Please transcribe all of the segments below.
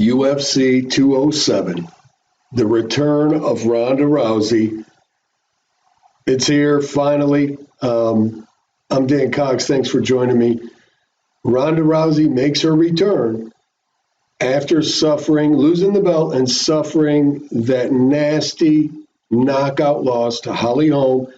UFC 207, the return of Ronda Rousey. It's here finally. I'm Dan Cox. Thanks for joining me. Ronda Rousey makes her return after losing the belt and suffering that nasty knockout loss to Holly Holm.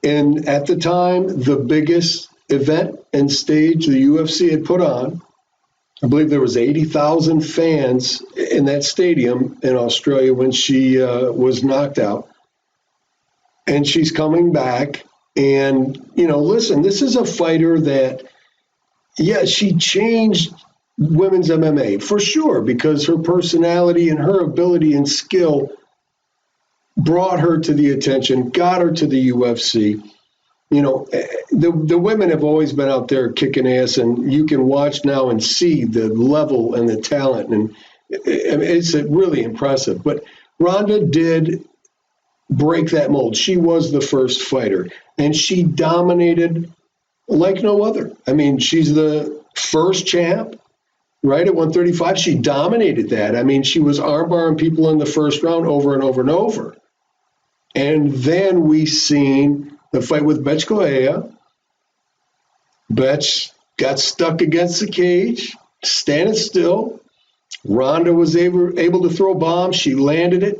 And at the time, the biggest event and stage the UFC had put on. I believe there was 80,000 fans in that stadium in Australia when she was knocked out. And she's coming back. And, listen, this is a fighter that, she changed women's MMA for sure, because her personality and her ability and skill brought her to the attention, got her to the UFC. The women have always been out there kicking ass, and you can watch now and see the level and the talent, and it's really impressive. But Ronda did break that mold. She was the first fighter, and she dominated like no other. I mean, she's the first champ, right, at 135. She dominated that. I mean, she was armbarring people in the first round over and over and over. And then we seen the fight with Betch Correia. Betch got stuck against the cage, standing still. Ronda was able to throw bombs. She landed it,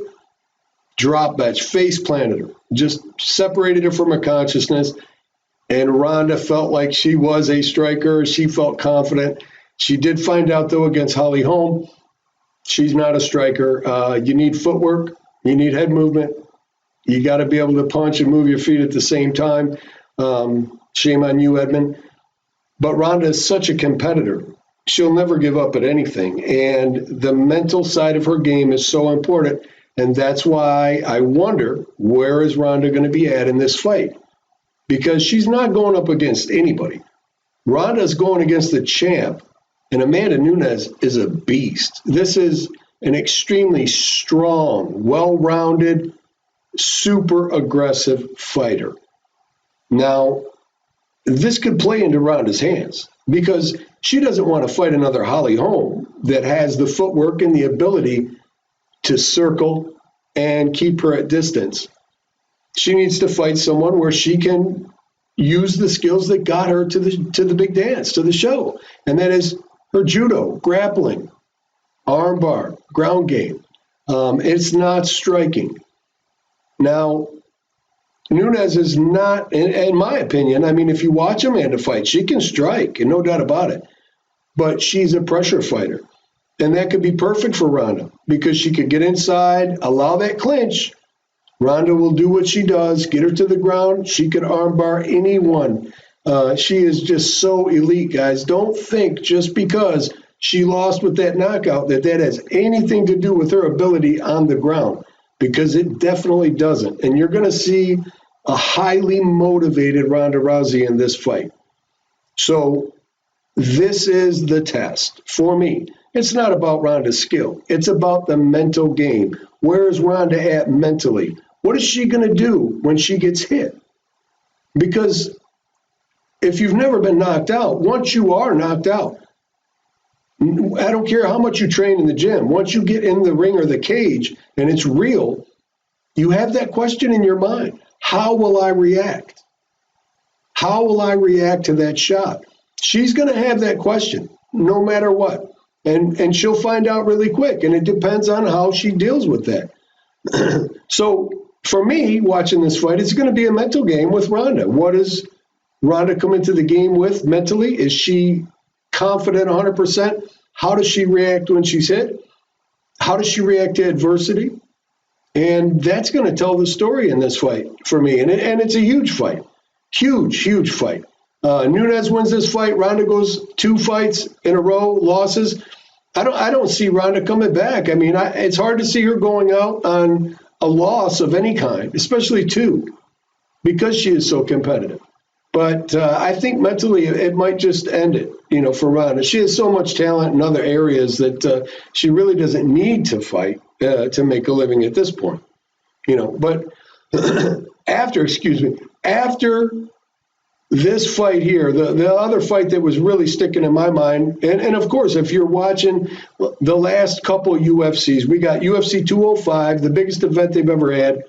dropped Betch, face planted her, just separated her from her consciousness. And Ronda felt like she was a striker. She felt confident. She did find out, though, against Holly Holm, she's not a striker. You need footwork. You need head movement. You got to be able to punch and move your feet at the same time. Shame on you, Edmund. But Ronda is such a competitor. She'll never give up at anything. And the mental side of her game is so important. And that's why I wonder, where is Ronda going to be at in this fight? Because she's not going up against anybody. Ronda's going against the champ. And Amanda Nunes is a beast. This is an extremely strong, well-rounded, super aggressive fighter. Now, this could play into Ronda's hands because she doesn't want to fight another Holly Holm that has the footwork and the ability to circle and keep her at distance. She needs to fight someone where she can use the skills that got her to the big dance, to the show. And that is her judo, grappling, armbar, ground game. It's not striking. Now, Nunes is not, in my opinion, I mean, if you watch Amanda fight, she can strike, and no doubt about it. But she's a pressure fighter. And that could be perfect for Ronda because she could get inside, allow that clinch. Ronda will do what she does, get her to the ground. She could armbar anyone. She is just so elite, guys. Don't think just because she lost with that knockout that has anything to do with her ability on the ground, because it definitely doesn't. And you're going to see a highly motivated Ronda Rousey in this fight. So this is the test for me. It's not about Ronda's skill. It's about the mental game. Where is Ronda at mentally? What is she going to do when she gets hit? Because if you've never been knocked out, once you are knocked out, I don't care how much you train in the gym. Once you get in the ring or the cage and it's real, you have that question in your mind. How will I react? How will I react to that shot? She's going to have that question no matter what. And she'll find out really quick. And it depends on how she deals with that. So for me, watching this fight, it's going to be a mental game with Ronda. What does Ronda come into the game with mentally? Is she confident 100%? How does she react when she's hit? How does she react to adversity? And that's going to tell the story in this fight for me. And it's a huge fight. Huge fight. Nunes wins this fight. Ronda goes 2 fights in a row, losses. I don't see Ronda coming back. I mean, it's hard to see her going out on a loss of any kind, especially 2, because she is so competitive. But I think mentally it might just end it, for Ronda. She has so much talent in other areas that she really doesn't need to fight to make a living at this point, But after this fight here, the other fight that was really sticking in my mind, and of course, if you're watching the last couple UFCs, we got UFC 205, the biggest event they've ever had,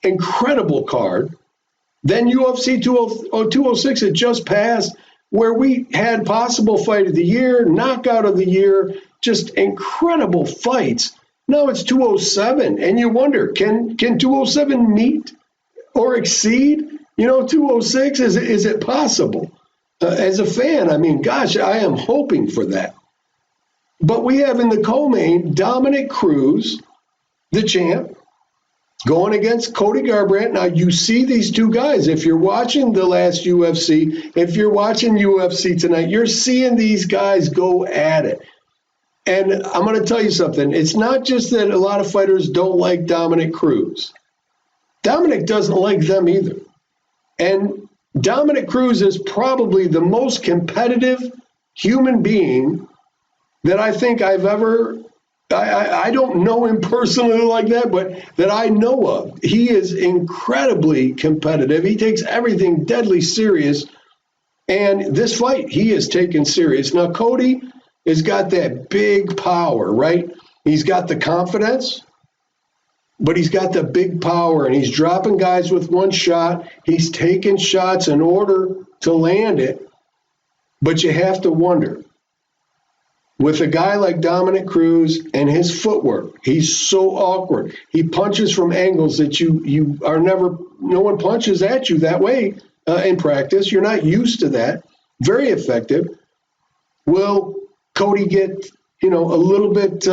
incredible card. Then UFC 206 had just passed, where we had possible fight of the year, knockout of the year, just incredible fights. Now it's 207, and you wonder, can 207 meet or exceed 206? Is it possible? As a fan, I mean, gosh, I am hoping for that. But we have in the co-main Dominic Cruz, the champ, going against Cody Garbrandt. Now, you see these two guys. If you're watching the last UFC, if you're watching UFC tonight, you're seeing these guys go at it. And I'm going to tell you something. It's not just that a lot of fighters don't like Dominic Cruz. Dominic doesn't like them either. And Dominic Cruz is probably the most competitive human being that I think I've ever, I don't know him personally like that, but that I know of. He is incredibly competitive. He takes everything deadly serious. And this fight, he is taken serious. Now, Cody has got that big power, right? He's got the confidence, but he's got the big power, and he's dropping guys with one shot. He's taking shots in order to land it. But you have to wonder, with a guy like Dominic Cruz and his footwork, he's so awkward. He punches from angles that you are never, no one punches at you that way in practice. You're not used to that. Very effective. Will Cody get, a little bit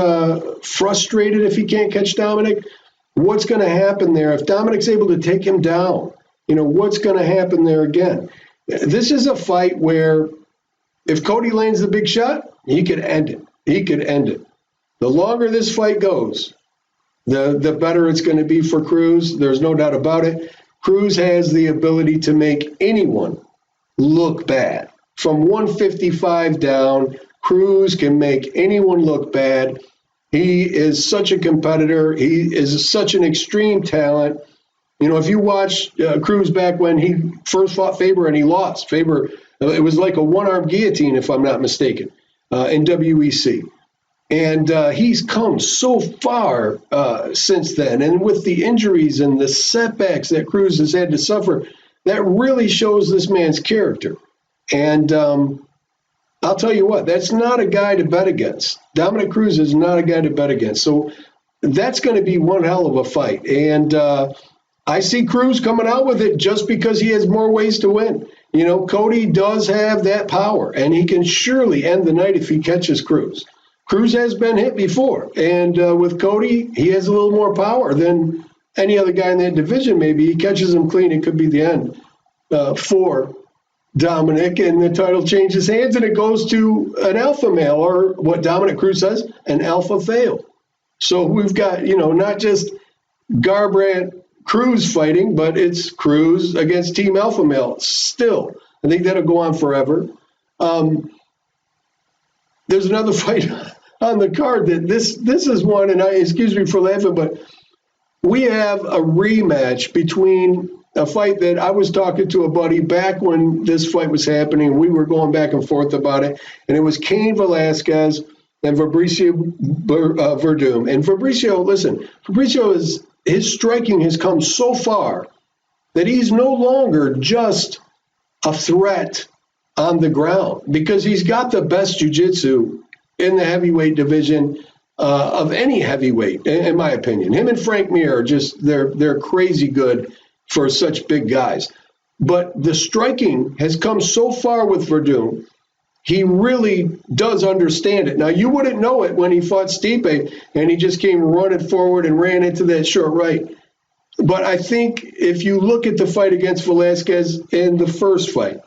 frustrated if he can't catch Dominic? What's going to happen there? If Dominic's able to take him down, what's going to happen there again? This is a fight where if Cody lands the big shot, he could end it. He could end it. The longer this fight goes, the better it's going to be for Cruz. There's no doubt about it. Cruz has the ability to make anyone look bad. From 155 down, Cruz can make anyone look bad. He is such a competitor. He is such an extreme talent. If you watch Cruz back when he first fought Faber and he lost, Faber, it was like a one-arm guillotine, if I'm not mistaken, in WEC. And he's come so far since then. And with the injuries and the setbacks that Cruz has had to suffer, that really shows this man's character. And I'll tell you what, that's not a guy to bet against. Dominic Cruz is not a guy to bet against. So that's going to be one hell of a fight. And I see Cruz coming out with it just because he has more ways to win. Cody does have that power, and he can surely end the night if he catches Cruz. Cruz has been hit before, and with Cody, he has a little more power than any other guy in that division. Maybe he catches him clean, it could be the end for Dominic, and the title changes hands, and it goes to an alpha male, or what Dominic Cruz says, an alpha fail. So we've got, not just Garbrandt Cruz fighting, but it's Cruz against Team Alpha Male. Still, I think that'll go on forever. There's another fight on the card that this is one, and excuse me for laughing, but we have a rematch between a fight that I was talking to a buddy back when this fight was happening. We were going back and forth about it, and it was Cain Velasquez and Fabricio Werdum. And Fabricio his striking has come so far that he's no longer just a threat on the ground, because he's got the best jiu-jitsu in the heavyweight division of any heavyweight, in my opinion. Him and Frank Mir are just, they're crazy good for such big guys. But the striking has come so far with Werdum. He really does understand it. Now, you wouldn't know it when he fought Stipe and he just came running forward and ran into that short right. But I think if you look at the fight against Velasquez in the first fight,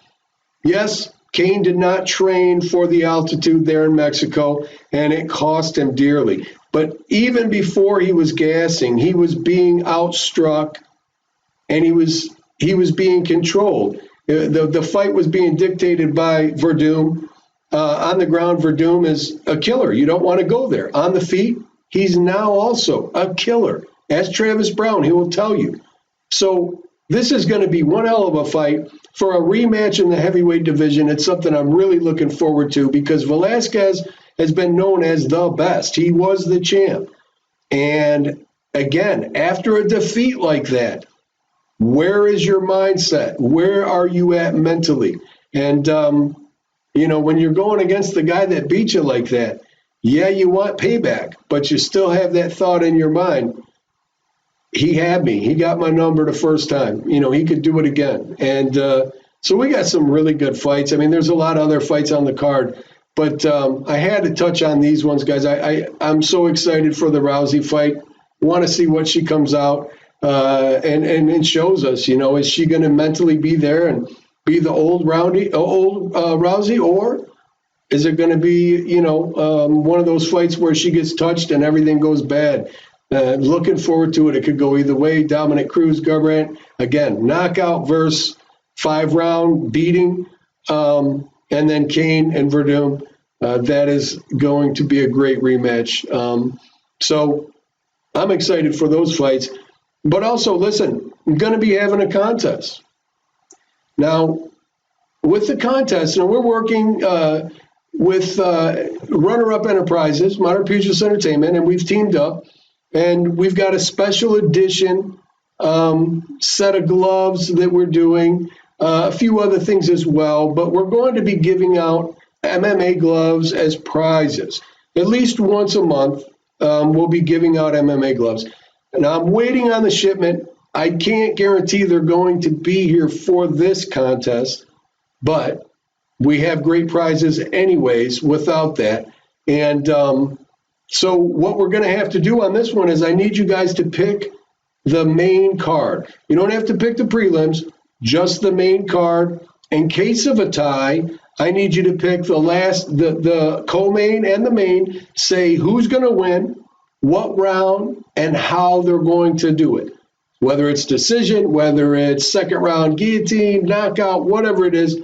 yes, Cain did not train for the altitude there in Mexico, and it cost him dearly. But even before he was gassing, he was being outstruck, and he was being controlled. The fight was being dictated by Werdum. On the ground, Werdum is a killer. You don't want to go there. On the feet, he's now also a killer. Ask Travis Brown, he will tell you. So this is going to be one hell of a fight. For a rematch in the heavyweight division, it's something I'm really looking forward to because Velasquez has been known as the best. He was the champ. And again, after a defeat like that, where is your mindset? Where are you at mentally? And, when you're going against the guy that beat you like that, yeah, you want payback, but you still have that thought in your mind. He had me. He got my number the first time. He could do it again. And so we got some really good fights. I mean, there's a lot of other fights on the card, but I had to touch on these ones, guys. I'm so excited for the Rousey fight. Want to see what she comes out and it shows us, is she going to mentally be there and be the old Rousey, or is it going to be, one of those fights where she gets touched and everything goes bad? Looking forward to it. It could go either way. Dominic Cruz, Garbrandt, again, knockout versus 5-round beating. And then Cain and Werdum. That is going to be a great rematch. So I'm excited for those fights. But also, listen, I'm going to be having a contest. Now, with the contest, we're working with Runner-Up Enterprises, Modern Pugilist Entertainment, and we've teamed up. And we've got a special edition set of gloves that we're doing, a few other things as well. But we're going to be giving out MMA gloves as prizes. At least once a month, we'll be giving out MMA gloves. And I'm waiting on the shipment. I can't guarantee they're going to be here for this contest, but we have great prizes anyways without that. And so what we're going to have to do on this one is I need you guys to pick the main card. You don't have to pick the prelims, just the main card. In case of a tie, I need you to pick the co-main and the main, say who's going to win, what round, and how they're going to do it. Whether it's decision, whether it's second round guillotine, knockout, whatever it is,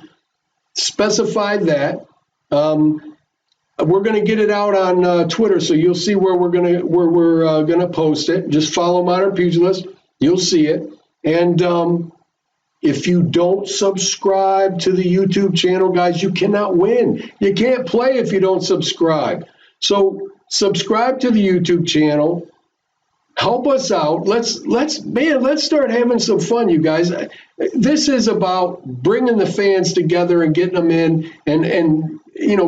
specify that. We're going to get it out on Twitter, so you'll see where we're gonna post it. Just follow Modern Pugilist, you'll see it. And if you don't subscribe to the YouTube channel, guys, you cannot win. You can't play if you don't subscribe. So subscribe to the YouTube channel. Help us out. Let's start having some fun, you guys. This is about bringing the fans together and getting them in and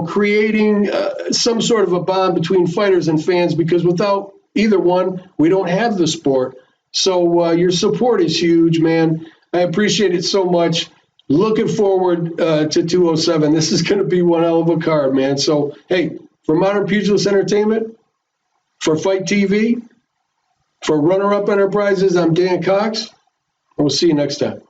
creating some sort of a bond between fighters and fans, because without either one, we don't have the sport. So your support is huge, man. I appreciate it so much. Looking forward to 207. This is going to be one hell of a card, man. So, hey, for Modern Pugilist Entertainment, for Fight TV, for Runner-Up Enterprises, I'm Dan Cox. We'll see you next time.